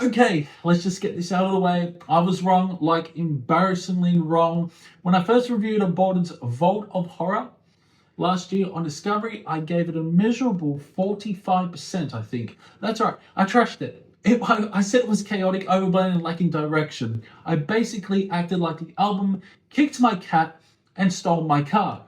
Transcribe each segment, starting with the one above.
Okay, let's just get this out of the way. I was wrong, like embarrassingly wrong. When I first reviewed Aborted's Vault of Horror last year on Discovery, I gave it a miserable 45%, I think. That's right, I trashed it. I said it was chaotic, overblown, and lacking direction. I basically acted like the album kicked my cat and stole my car.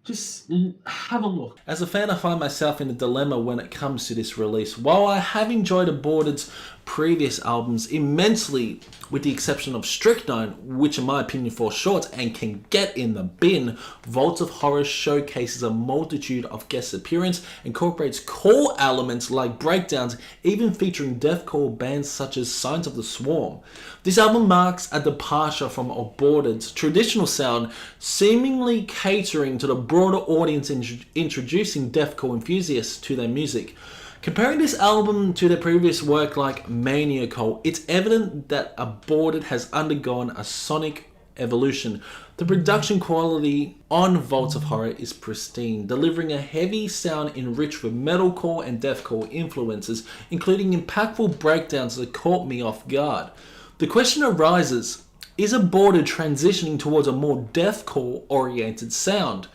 Just have a look. As a fan, I find myself in a dilemma when it comes to this release. While I have enjoyed Aborted's previous albums immensely, with the exception of Strychnine, which in my opinion falls short and can get in the bin, Vault of Horror showcases a multitude of guest appearances, incorporates core elements like breakdowns, even featuring deathcore bands such as Signs of the Swarm. This album marks a departure from Aborted's traditional sound, seemingly catering to the broader audience and introducing deathcore enthusiasts to their music. Comparing this album to their previous work like Mania Cult, it's evident that Aborted has undergone a sonic evolution. The production quality on Vault of Horror is pristine, delivering a heavy sound enriched with metalcore and deathcore influences, including impactful breakdowns that caught me off guard. The question arises, is Aborted transitioning towards a more deathcore oriented sound?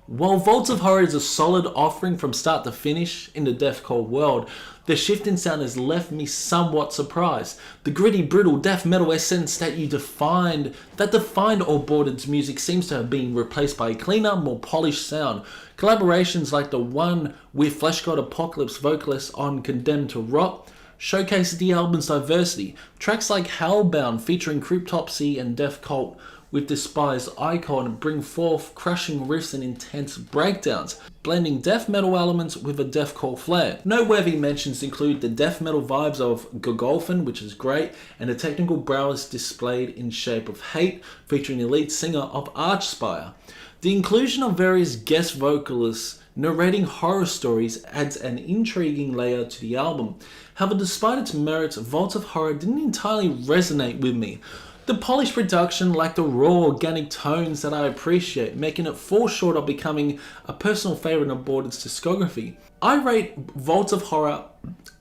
While Vault of Horror is a solid offering from start to finish in the deathcore world, the shift in sound has left me somewhat surprised. The gritty, brutal death metal essence that defined Aborted's music seems to have been replaced by a cleaner, more polished sound. Collaborations like the one with Flesh God Apocalypse vocalists on Condemned to Rot showcases the album's diversity. Tracks like Hellbound featuring Cryptopsy and Death Cult with Despised Icon bring forth crushing riffs and intense breakdowns, blending death metal elements with a deathcore flair. Noteworthy mentions include the death metal vibes of Gogolfin, which is great, and the technical prowess displayed in Shape of Hate, featuring the lead singer of Archspire. The inclusion of various guest vocalists narrating horror stories adds an intriguing layer to the album. However, despite its merits, Vault of Horror didn't entirely resonate with me. The polished production lacked the raw organic tones that I appreciate, making it fall short of becoming a personal favourite in Aborted's discography. I rate Vault of Horror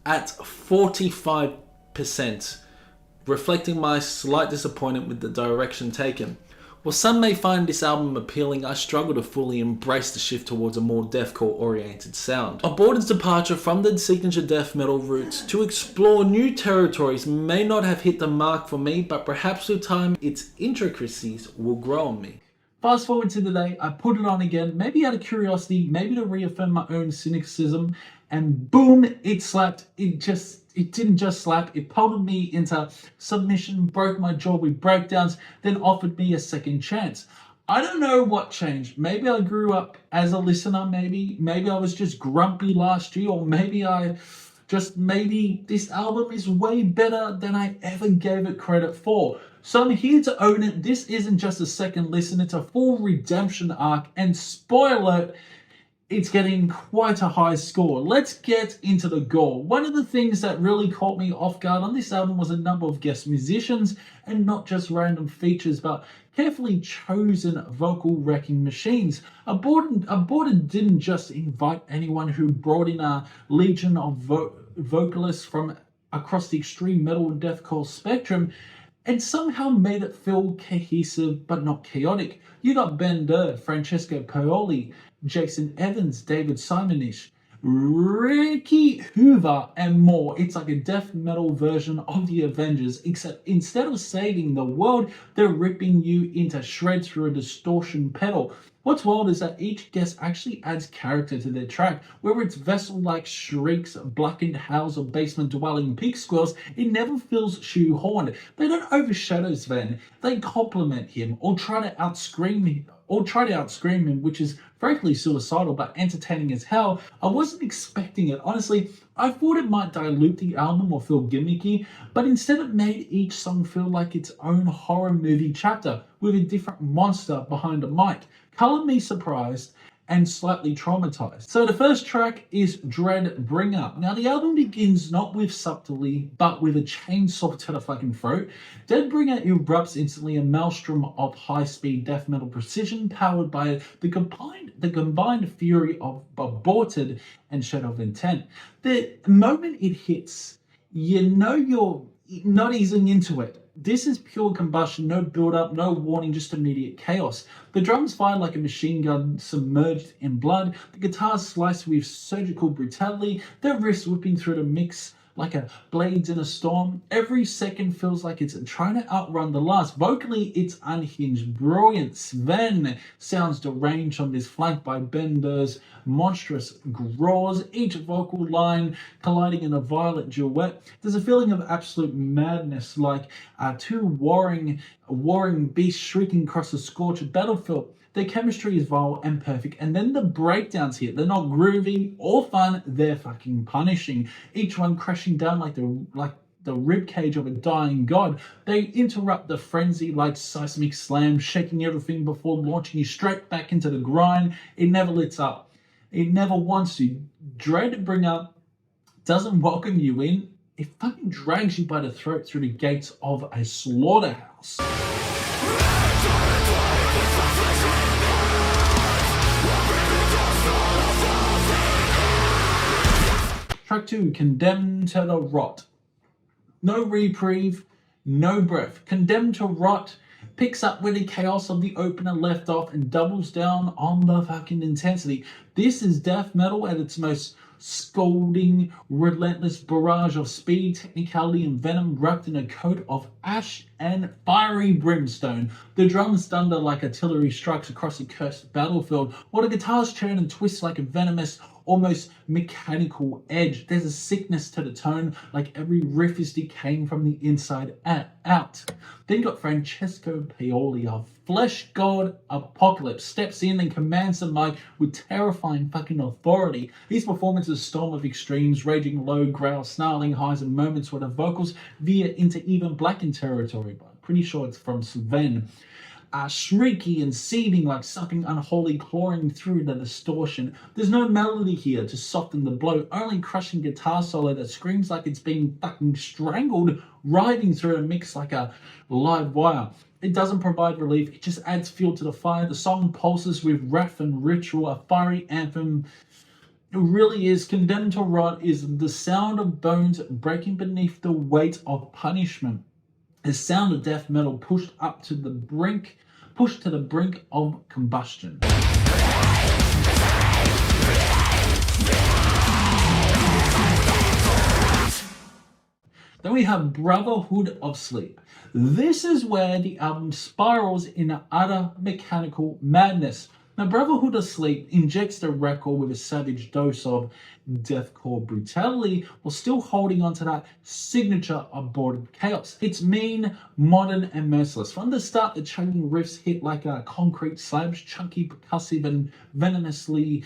at 45%, reflecting my slight disappointment with the direction taken. While some may find this album appealing, I struggle to fully embrace the shift towards a more deathcore-oriented sound. Aborted's departure from the signature death metal roots to explore new territories may not have hit the mark for me, but perhaps with time, its intricacies will grow on me. Fast forward to the day, I put it on again, maybe out of curiosity, maybe to reaffirm my own cynicism, and boom, it slapped. It didn't just slap, it pelted me into submission, broke my jaw with breakdowns, then offered me a second chance. I don't know what changed. Maybe I grew up as a listener, maybe I was just grumpy last year, or maybe this album is way better than I ever gave it credit for. So I'm here to own it. This isn't just a second listen, it's a full redemption arc, and spoiler alert, it's getting quite a high score. Let's get into the gore. One of the things that really caught me off guard on this album was a number of guest musicians, and not just random features, but carefully chosen vocal wrecking machines. Aborted didn't just invite anyone who brought in a legion of vocalists from across the extreme metal and deathcore spectrum, and somehow made it feel cohesive but not chaotic. You got Ben Durr, Francesco Paoli, Jason Evans, David Simonish, Ricky Hoover, and more. It's like a death metal version of the Avengers, except instead of saving the world, they're ripping you into shreds through a distortion pedal. What's wild is that each guest actually adds character to their track. Whether it's vessel-like shrieks, blackened howls, or basement-dwelling pig squeals, it never feels shoehorned. They don't overshadow Sven. They complement him or try to outscream him, which is frankly suicidal but entertaining as hell. I wasn't expecting it. Honestly, I thought it might dilute the album or feel gimmicky, but instead it made each song feel like its own horror movie chapter with a different monster behind a mic. Colored me surprised and slightly traumatized. So the first track is Dread Bring Up. Now the album begins not with subtlety, but with a chainsaw to the fucking throat. Deadbringer erupts instantly, a maelstrom of high-speed death metal precision powered by the combined fury of Aborted and Shadow of Intent. The moment it hits, you know not easing into it. This is pure combustion, no build up, no warning, just immediate chaos. The drums fire like a machine gun submerged in blood, the guitars slice with surgical brutality, the riffs whipping through the mix like a blades in a storm. Every second feels like it's trying to outrun the last. Vocally, it's unhinged brilliance. Sven sounds deranged on this, flanked by Bender's monstrous growls, each vocal line colliding in a violent duet. There's a feeling of absolute madness, like two warring beasts shrieking across a scorched battlefield. Their chemistry is vile and perfect, and then the breakdowns here, they're not groovy or fun, they're fucking punishing. Each one crashing down like the ribcage of a dying god. They interrupt the frenzy like seismic slam, shaking everything before launching you straight back into the grind. It never lets up. It never wants to. Dread bring up, doesn't welcome you in. It fucking drags you by the throat through the gates of a slaughterhouse. Track 2, Condemned to the Rot. No reprieve, no breath. Condemned to Rot picks up where the chaos of the opener left off and doubles down on the fucking intensity. This is death metal at its most scalding, relentless barrage of speed, technicality, and venom wrapped in a coat of ash and fiery brimstone. The drums thunder like artillery strikes across a cursed battlefield, while the guitars churn and twist like a venomous, almost mechanical edge. There's a sickness to the tone, like every riff is decaying from the inside out. Then you got Francesco Paoli, our flesh god Apocalypse, steps in and commands the mic with terrifying fucking authority. His performance is a storm of extremes, raging low growls, snarling highs, and moments where the vocals veer into even blackened territory, but I'm pretty sure it's from Sven. Shrieky and seething like something unholy clawing through the distortion. There's no melody here to soften the blow, only crushing guitar solo that screams like it's being fucking strangled, riding through a mix like a live wire. It doesn't provide relief, it just adds fuel to the fire. The song pulses with wrath and ritual, a fiery anthem. It really is. Condemned to Rot is the sound of bones breaking beneath the weight of punishment. The sound of death metal pushed to the brink of combustion. Then we have Brotherhood of Sleep. This is where the album spirals in utter mechanical madness. Now, Brotherhood of Sleep injects the record with a savage dose of deathcore brutality while still holding on to that signature aborted chaos. It's mean, modern, and merciless. From the start, the chugging riffs hit like concrete slabs, chunky, percussive, and venomously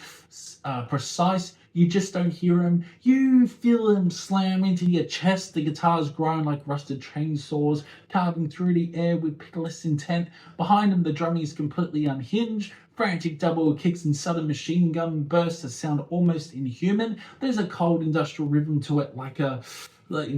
precise. You just don't hear them. You feel them slam into your chest. The guitars grind like rusted chainsaws, carving through the air with pitiless intent. Behind them, the drumming is completely unhinged. Frantic double kicks and sudden machine gun bursts that sound almost inhuman. There's a cold industrial rhythm to it, like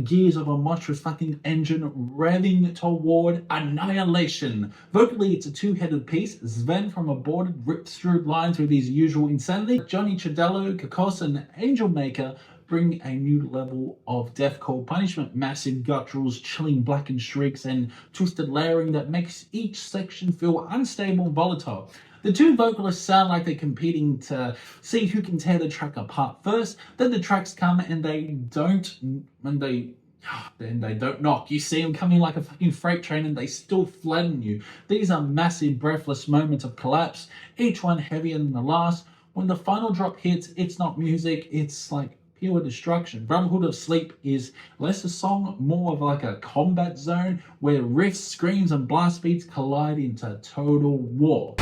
gears of a monstrous fucking engine revving toward annihilation. Vocally, it's a two-headed piece. Sven from Aborted rips through lines with his usual insanity. Johnny Chidello, Kakos, and Angel Maker bring a new level of deathcore punishment. Massive gutturals, chilling blackened shrieks, and twisted layering that makes each section feel unstable and volatile. The two vocalists sound like they're competing to see who can tear the track apart first. Then the tracks come and they don't knock. You see them coming like a fucking freight train and they still flatten you. These are massive, breathless moments of collapse, each one heavier than the last. When the final drop hits, it's not music, it's like pure destruction. Brotherhood of Sleep is less a song, more of like a combat zone where riffs, screams, and blast beats collide into total war.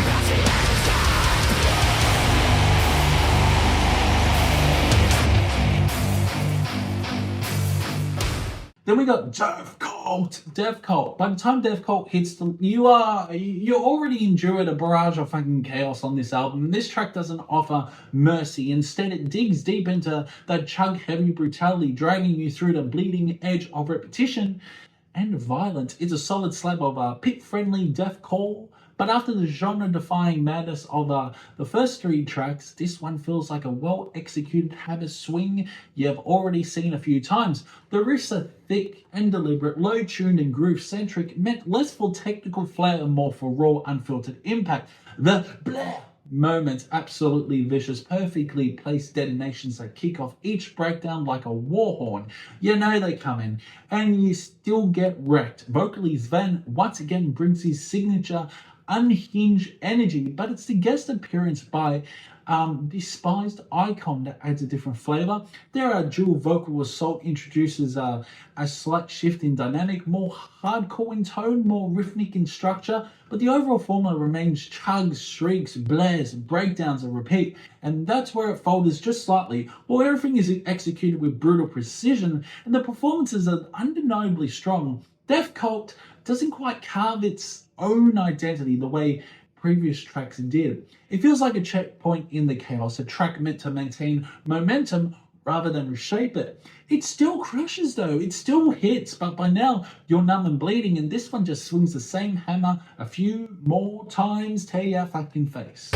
Then we got Death Cult. Death Cult. By the time Death Cult hits, you already endured a barrage of fucking chaos on this album. This track doesn't offer mercy. Instead, it digs deep into that chug-heavy brutality, dragging you through the bleeding edge of repetition and violence. It's a solid slab of pit-friendly deathcore But after the genre-defying madness of the first three tracks, this one feels like a well-executed hammer swing you've already seen a few times. The riffs are thick and deliberate, low-tuned and groove-centric, meant less for technical flair and more for raw, unfiltered impact. The blah moments absolutely vicious, perfectly placed detonations that kick off each breakdown like a war horn. You know they come in, and you still get wrecked. Vocally, Sven once again brings his signature unhinged energy, but it's the guest appearance by despised icon that adds a different flavor. There are dual vocal assault introduces a slight shift in dynamic, more hardcore in tone, more rhythmic in structure, but the overall formula remains chugs, shrieks, blares, breakdowns, and repeat, and that's where it falters just slightly. While everything is executed with brutal precision and the performances are undeniably strong, Death Cult doesn't quite carve its own identity the way previous tracks did. It feels like a checkpoint in the chaos, a track meant to maintain momentum rather than reshape it. It still crushes though, it still hits, but by now you're numb and bleeding, and this one just swings the same hammer a few more times, tear your fucking face.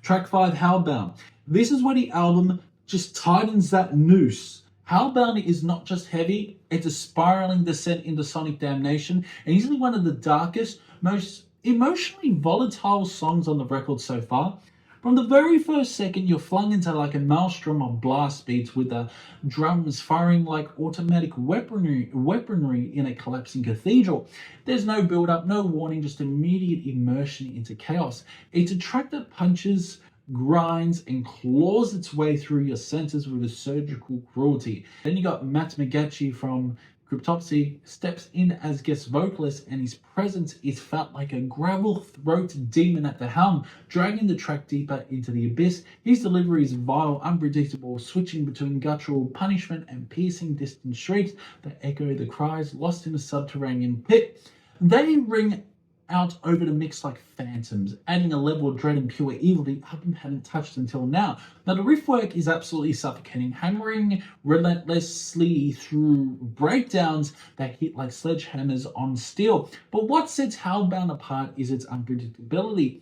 Track 5, Hellbound. This is where the album just tightens that noose. Hellbound is not just heavy, it's a spiraling descent into sonic damnation, and easily one of the darkest, most emotionally volatile songs on the record so far. From the very first second, you're flung into like a maelstrom of blast beats with the drums firing like automatic weaponry in a collapsing cathedral. There's no build-up, no warning, just immediate immersion into chaos. It's a track that punches, grinds, and claws its way through your senses with a surgical cruelty. Then you got Matt Magachi from Cryptopsy steps in as guest vocalist, and his presence is felt like a gravel throat demon at the helm, dragging the track deeper into the abyss. His delivery is vile, unpredictable, switching between guttural punishment and piercing distant shrieks that echo the cries lost in a subterranean pit. They ring out over the mix like phantoms, adding a level of dread and pure evil the album hadn't touched until now. Now the riff work is absolutely suffocating, hammering relentlessly through breakdowns that hit like sledgehammers on steel. But what sets Hellbound apart is its unpredictability.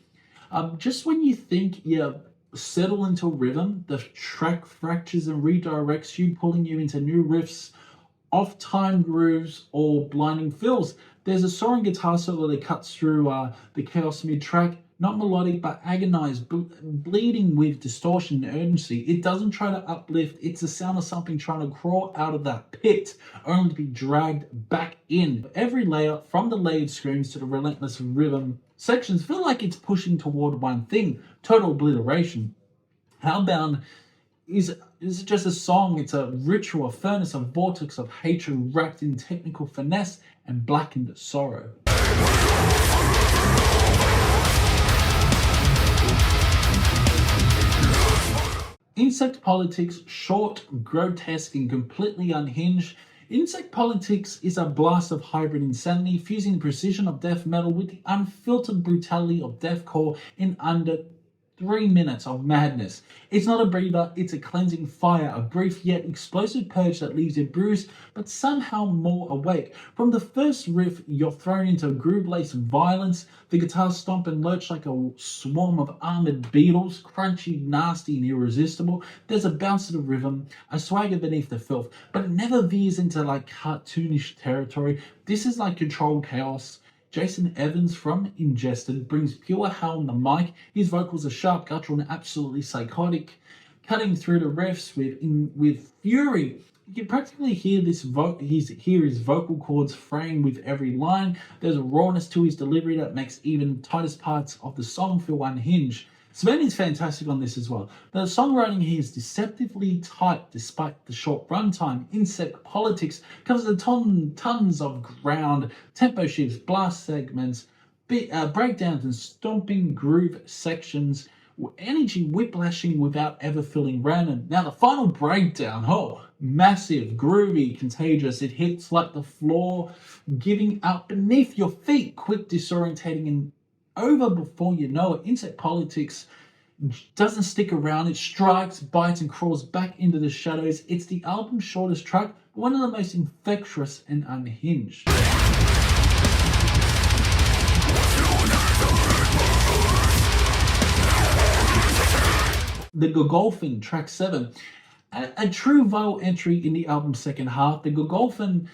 Just when you think you settle into rhythm, the track fractures and redirects you, pulling you into new riffs, off-time grooves, or blinding fills. There's a soaring guitar solo that cuts through the chaos mid-track, not melodic but agonized, bleeding with distortion and urgency. It doesn't try to uplift, it's the sound of something trying to crawl out of that pit, only to be dragged back in. Every layer, from the layered screams to the relentless rhythm sections, feel like it's pushing toward one thing: total obliteration. Hellbound is just a song, it's a ritual, a furnace, a vortex of hatred wrapped in technical finesse and blackened sorrow. Insect Politics, short, grotesque, and completely unhinged. Insect Politics is a blast of hybrid insanity, fusing the precision of death metal with the unfiltered brutality of deathcore in under 3 minutes of madness. It's not a breather, it's a cleansing fire, a brief yet explosive purge that leaves you bruised, but somehow more awake. From the first riff, you're thrown into groove-laced violence. The guitars stomp and lurch like a swarm of armored beetles, crunchy, nasty, and irresistible. There's a bounce to the rhythm, a swagger beneath the filth, but it never veers into like cartoonish territory. This is like controlled chaos. Jason Evans from Ingested brings pure hell on the mic. His vocals are sharp, guttural, and absolutely psychotic, cutting through the riffs with fury. You can practically hear his vocal cords fraying with every line. There's a rawness to his delivery that makes even tightest parts of the song feel unhinged. Sven is fantastic on this as well. The songwriting here is deceptively tight despite the short runtime. Insect Politics covers a tons of ground, tempo shifts, blast segments, breakdowns, and stomping groove sections, energy whiplashing without ever feeling random. Now the final breakdown, massive, groovy, contagious. It hits like the floor giving out beneath your feet, quick, disorientating, and over before you know it. Insect Politics doesn't stick around. It strikes, bites, and crawls back into the shadows. It's the album's shortest track, but one of the most infectious and unhinged. The Gogolfin, track 7. A true vital entry in the album's second half. The Gogolfin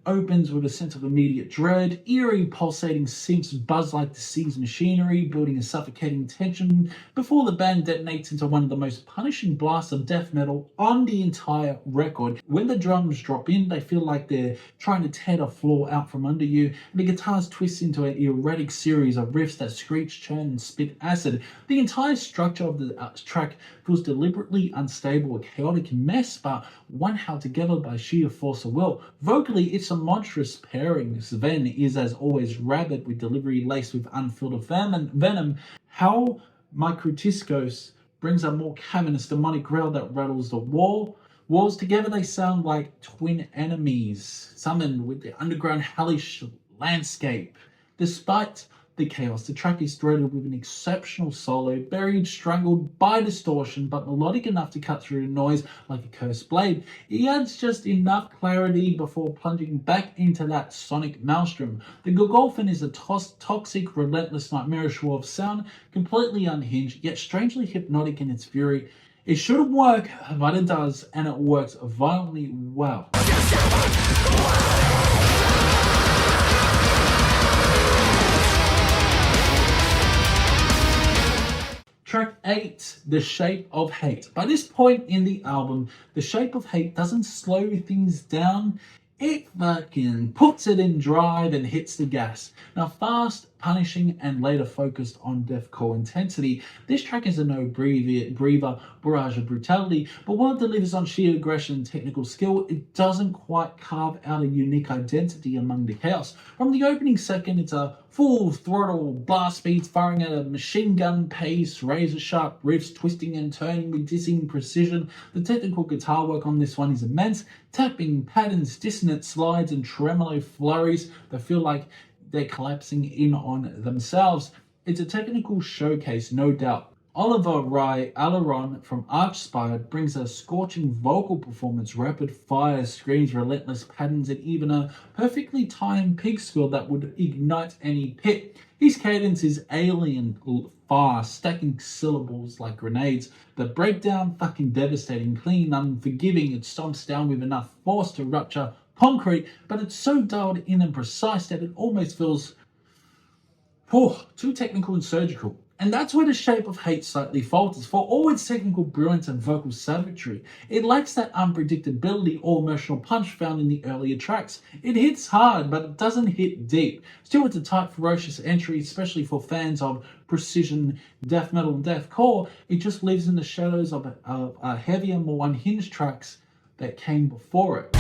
opens with a sense of immediate dread. Eerie, pulsating synths buzz like the sea's machinery, building a suffocating tension before the band detonates into one of the most punishing blasts of death metal on the entire record. When the drums drop in, they feel like they're trying to tear the floor out from under you, and the guitars twist into an erratic series of riffs that screech, churn, and spit acid. The entire structure of the track feels deliberately unstable, a chaotic mess, but one held together by sheer force of will. Vocally, it's a monstrous pairing. Sven is, as always, rabid with delivery laced with unfiltered venom. How Microtiscos brings a more cavernous, demonic growl that rattles the walls. Together they sound like twin enemies, summoned with the underground hellish landscape. Despite the chaos, the track is threaded with an exceptional solo, buried, strangled by distortion, but melodic enough to cut through the noise like a cursed blade. It adds just enough clarity before plunging back into that sonic maelstrom. The Gogolfin is a toxic, relentless, nightmarish war of sound, completely unhinged, yet strangely hypnotic in its fury. It shouldn't work, but it does, and it works violently well. Track 8, The Shape of Hate. By this point in the album, The Shape of Hate doesn't slow things down. It fucking puts it in drive and hits the gas. Now, fast, punishing, and later focused on deathcore intensity, this track is a no-breather barrage of brutality, but while it delivers on sheer aggression and technical skill, it doesn't quite carve out a unique identity among the chaos. From the opening second, it's a full throttle blast beats firing at a machine gun pace, razor-sharp riffs twisting and turning with dizzying precision. The technical guitar work on this one is immense, tapping patterns, dissonant slides, and tremolo flurries that feel like they're collapsing in on themselves. It's a technical showcase, no doubt. Oliver Rai Alaron from Archspire brings a scorching vocal performance, rapid fire screams, relentless patterns, and even a perfectly timed pig squeal that would ignite any pit. His cadence is alien fast, stacking syllables like grenades. The breakdown, fucking devastating, clean, unforgiving. It stomps down with enough force to rupture concrete, but it's so dialed in and precise that it almost feels too technical and surgical. And that's where The Shape of Hate slightly falters. For all its technical brilliance and vocal savagery, it lacks that unpredictability or emotional punch found in the earlier tracks. It hits hard, but it doesn't hit deep. Still, it's a tight, ferocious entry, especially for fans of precision death metal and deathcore. It just lives in the shadows of heavier, more unhinged tracks that came before it.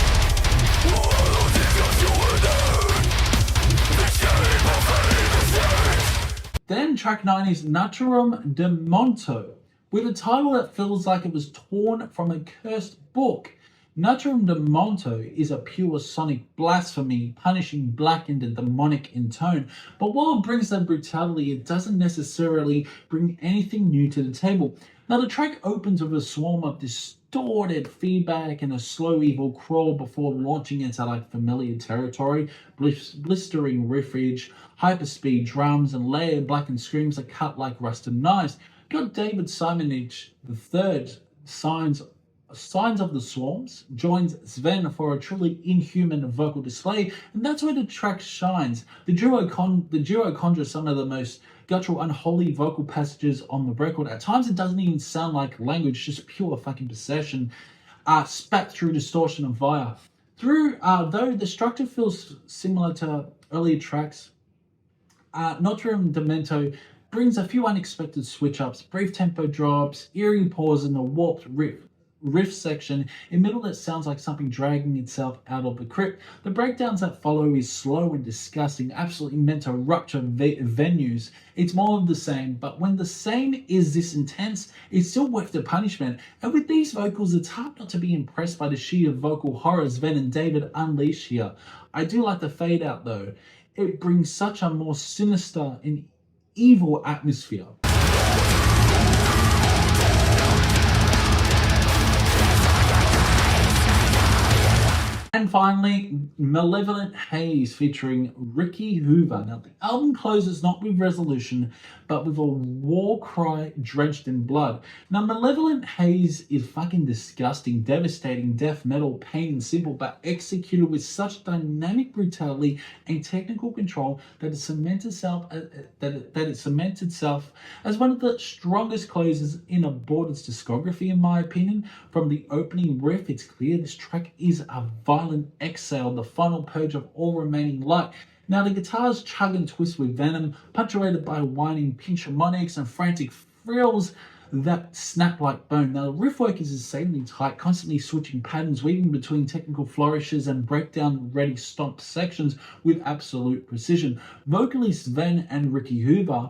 Then track 9 is Naturum de Monto, with a title that feels like it was torn from a cursed book. Naturum de Monto is a pure sonic blasphemy, punishing, black and demonic in tone. But while it brings that brutality, it doesn't necessarily bring anything new to the table. Now, the track opens with a swarm of distorted feedback and a slow evil crawl before launching into like familiar territory, blistering riffage, hyperspeed drums, and layered blackened screams that cut like rusted knives. Got David Simonich III, Signs of the Swarms, joins Sven for a truly inhuman vocal display, and that's where the track shines. The duo conjures some of the most guttural, unholy vocal passages on the record. At times it doesn't even sound like language, just pure fucking possession, spat through distortion and fire. Though the structure feels similar to earlier tracks, Notre Demento brings a few unexpected switch-ups, brief tempo drops, eerie pause in the warped riff section in middle that sounds like something dragging itself out of the crypt. The breakdowns that follow is slow and disgusting, absolutely meant to rupture venues. It's more of the same, but when the same is this intense, it's still worth the punishment. And with these vocals, it's hard not to be impressed by the sheer vocal horror Sven and David unleash here. I do like the fade out though. It brings such a more sinister and evil atmosphere. And finally, Malevolent Haze featuring Ricky Hoover. Now, the album closes not with resolution, but with a war cry drenched in blood. Now, Malevolent Haze is fucking disgusting, devastating death metal, plain and simple, but executed with such dynamic brutality and technical control that it cements itself as one of the strongest closes in Aborted's discography, in my opinion. From the opening riff, it's clear this track is a violent exhale, the final purge of all remaining light. Now, the guitars chug and twist with venom, punctuated by whining pinch harmonics and frantic frills that snap like bone. Now, the riff work is insanely tight, constantly switching patterns, weaving between technical flourishes and breakdown-ready stomp sections with absolute precision. Vocalists Sven and Ricky Hoover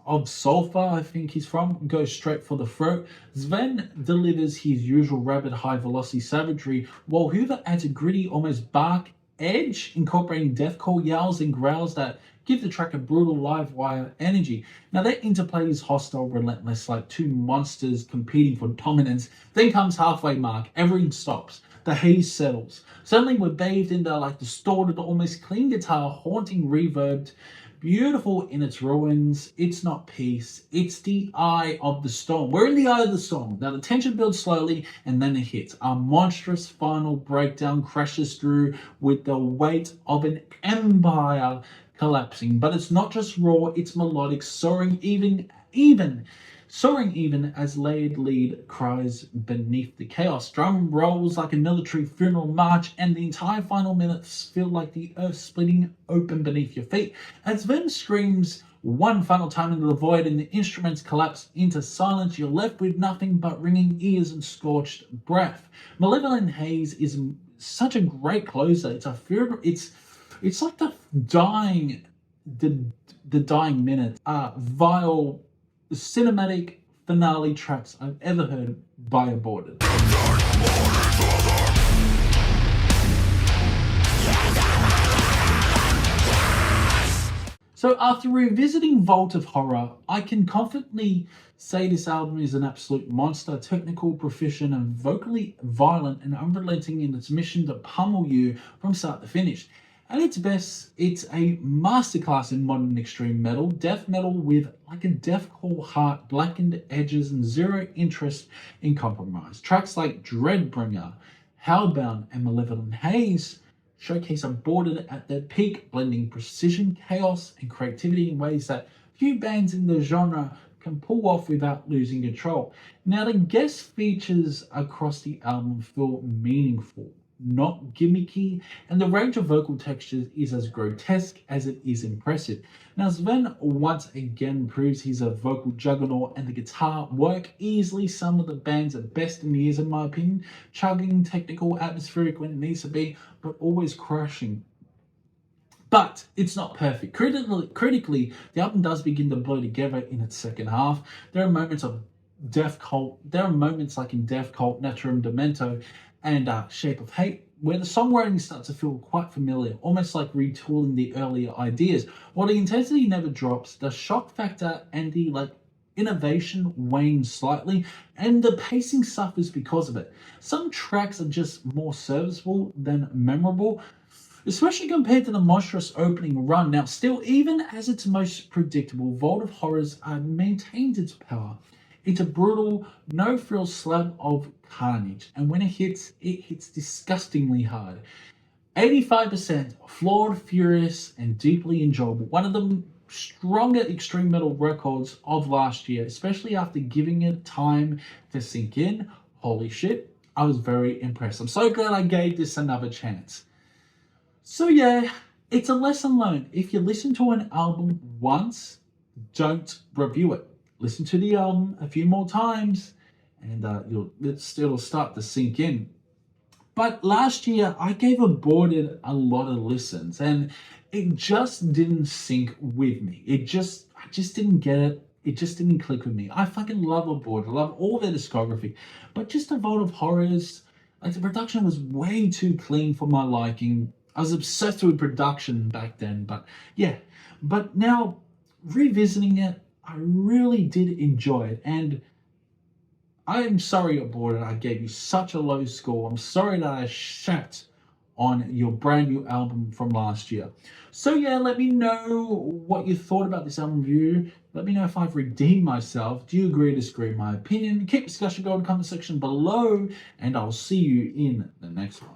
of Sulfur, I think he's from, goes straight for the throat. Sven delivers his usual rapid high-velocity savagery, while Hoover adds a gritty, almost bark edge, incorporating deathcore yowls and growls that give the track a brutal live wire energy. Now, their interplay is hostile, relentless, like two monsters competing for dominance. Then comes halfway mark, everything stops. The haze settles. Suddenly we're bathed in the distorted, almost clean guitar, haunting reverb, beautiful in its ruins. It's not peace, it's the eye of the storm. We're in the eye of the storm. Now the tension builds slowly and then it hits. A monstrous final breakdown crashes through with the weight of an empire collapsing. But it's not just raw, it's melodic, soaring even as layered lead cries beneath the chaos. Drum rolls like a military funeral march, and the entire final minutes feel like the earth splitting open beneath your feet. As Sven screams one final time into the void and the instruments collapse into silence, you're left with nothing but ringing ears and scorched breath. Malevolent Haze is such a great closer. It's like the dying minute. Vile cinematic finale tracks I've ever heard by Aborted. So after revisiting Vault of Horror, I can confidently say this album is an absolute monster, technical, proficient, and vocally violent and unrelenting in its mission to pummel you from start to finish. At its best, it's a masterclass in modern extreme metal, death metal with a deathcore heart, blackened edges, and zero interest in compromise. Tracks like Dreadbringer, Hellbound, and Malevolent Haze showcase Aborted at their peak, blending precision, chaos, and creativity in ways that few bands in the genre can pull off without losing control. Now, the guest features across the album feel meaningful, not gimmicky, and the range of vocal textures is as grotesque as it is impressive. Now, Sven once again proves he's a vocal juggernaut, and the guitar work easily some of the band's best in years, in my opinion. Chugging, technical, atmospheric when it needs to be, but always crushing. But it's not perfect. Critically, the album does begin to blow together in its second half. There are moments like in Death Cult, Naturum Demento, and Shape of Hate, where the songwriting starts to feel quite familiar, almost like retooling the earlier ideas. While the intensity never drops, the shock factor and the innovation wanes slightly, and the pacing suffers because of it. Some tracks are just more serviceable than memorable, especially compared to the monstrous opening run. Now, still, even as its most predictable, Vault of Horrors maintains its power. It's a brutal, no-frill slab of carnage, and when it hits disgustingly hard. 85% flawed, furious, and deeply enjoyable. One of the stronger extreme metal records of last year, especially after giving it time to sink in. Holy shit, I was very impressed. I'm so glad I gave this another chance. So yeah, it's a lesson learned. If you listen to an album once, don't review it. Listen to the album a few more times, and it'll start to sink in. But last year, I gave Aborted a lot of listens, and it just didn't sync with me. I just didn't get it. It just didn't click with me. I fucking love Aborted. I love all their discography, but just the Vault of Horrors, the production was way too clean for my liking. I was obsessed with production back then, but yeah. But now, revisiting it, I really did enjoy it, and I am sorry, Aborted, I gave you such a low score. I'm sorry that I shat on your brand new album from last year. So yeah, let me know what you thought about this album review. Let me know if I've redeemed myself. Do you agree or disagree with my opinion? Keep discussion going in the comment section below, and I'll see you in the next one.